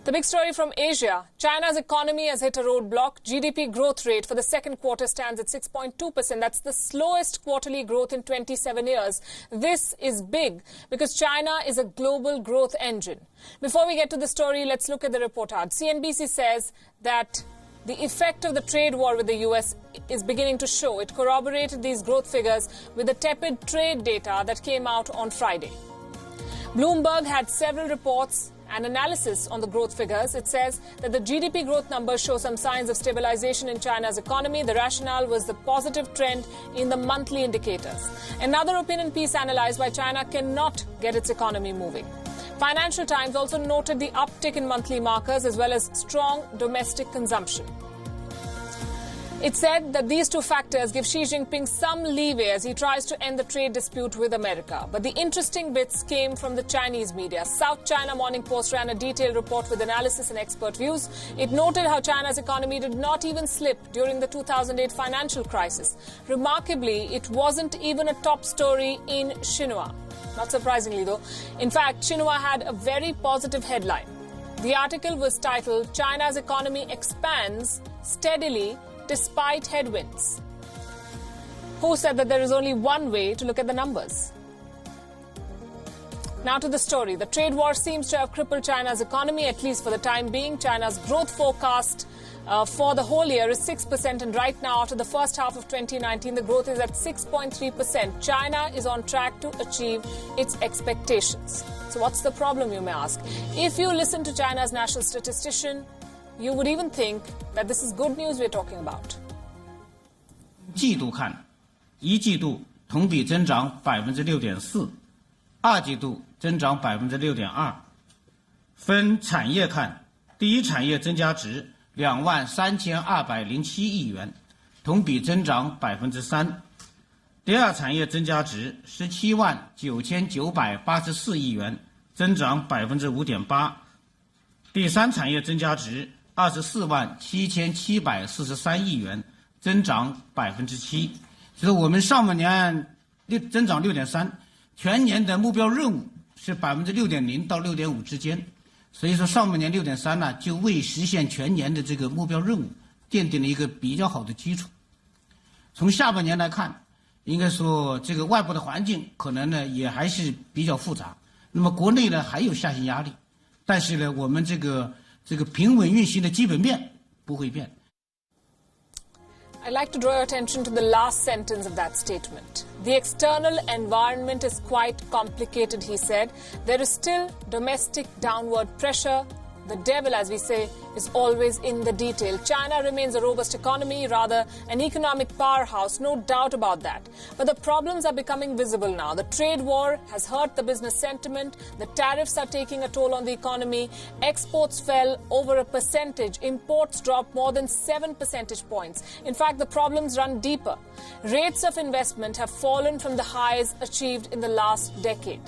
The big story from Asia. China's economy has hit a roadblock. GDP growth rate for the second quarter stands at 6.2%. That's the slowest quarterly growth in 27 years. This is big because China is a global growth engine. Before we get to the story, let's look at the report card. CNBC says that the effect of the trade war with the US is beginning to show. It corroborated these growth figures with the tepid trade data that came out on Friday. Bloomberg had several reports and analysis on the growth figures. It says that the GDP growth numbers show some signs of stabilization in China's economy. The rationale was the positive trend in the monthly indicators. Another opinion piece analyzed why China cannot get its economy moving. Financial Times also noted the uptick in monthly markers as well as strong domestic consumption. It said that these two factors give Xi Jinping some leeway as he tries to end the trade dispute with America. But the interesting bits came from the Chinese media. South China Morning Post ran a detailed report with analysis and expert views. It noted how China's economy did not even slip during the 2008 financial crisis. Remarkably, it wasn't even a top story in Xinhua. Not surprisingly, though. In fact, Xinhua had a very positive headline. The article was titled, "China's economy expands steadily despite headwinds." Who said that there is only one way to look at the numbers? Now to the story. The trade war seems to have crippled China's economy, at least for the time being. China's growth forecast for the whole year is 6%, and right now, after the first half of 2019, the growth is at 6.3%. China is on track to achieve its expectations. So what's the problem, you may ask? If you listen to China's national statistician, you would even think that this is good news we're talking about. 季度看，一季度同比增长6.4%，二季度增长6.2%。分产业看，第一产业增加值23207亿元，同比增长3%；第二产业增加值179984亿元，增长5.8%；第三产业增加值247743亿元，增长7%。就是我们上半年增长6.3%，全年的目标任务是6.0%到6.5%之间。所以说上半年6.3%呢，就为实现全年的这个目标任务奠定了一个比较好的基础。从下半年来看，应该说这个外部的环境可能呢也还是比较复杂。那么国内呢还有下行压力，但是呢我们这个平稳运行的基本面不会变。I'd like to draw your attention to the last sentence of that statement. The external environment is quite complicated, he said. There is still domestic downward pressure. The devil, as we say, is always in the detail. China remains a robust economy, rather an economic powerhouse, no doubt about that. But the problems are becoming visible now. The trade war has hurt the business sentiment. The tariffs are taking a toll on the economy. Exports fell over a percentage. Imports dropped more than 7 percentage points. In fact, the problems run deeper. Rates of investment have fallen from the highs achieved in the last decade.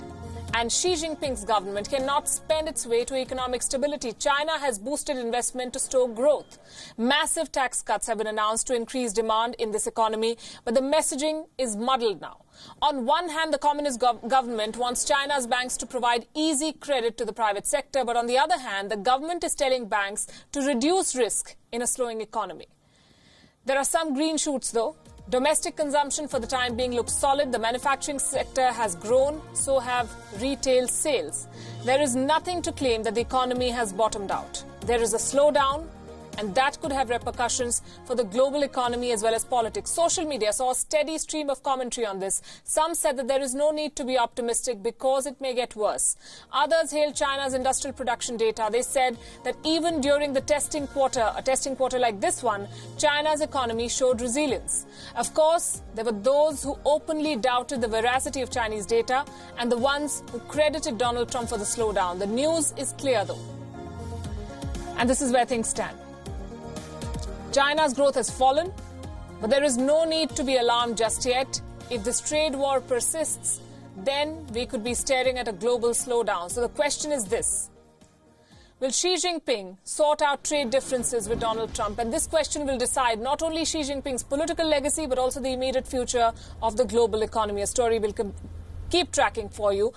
And Xi Jinping's government cannot spend its way to economic stability. China has boosted investment to stoke growth. Massive tax cuts have been announced to increase demand in this economy, but the messaging is muddled now. On one hand, the communist government wants China's banks to provide easy credit to the private sector, but on the other hand, the government is telling banks to reduce risk in a slowing economy. There are some green shoots, though. Domestic consumption for the time being looks solid. The manufacturing sector has grown, so have retail sales. There is nothing to claim that the economy has bottomed out. There is a slowdown, and that could have repercussions for the global economy as well as politics. Social media saw a steady stream of commentary on this. Some said that there is no need to be optimistic because it may get worse. Others hailed China's industrial production data. They said that even during the testing quarter, a testing quarter like this one, China's economy showed resilience. Of course, there were those who openly doubted the veracity of Chinese data and the ones who credited Donald Trump for the slowdown. The news is clear, though. And this is where things stand. China's growth has fallen, but there is no need to be alarmed just yet. If this trade war persists, then we could be staring at a global slowdown. So the question is this. Will Xi Jinping sort out trade differences with Donald Trump? And this question will decide not only Xi Jinping's political legacy, but also the immediate future of the global economy. A story we'll keep tracking for you.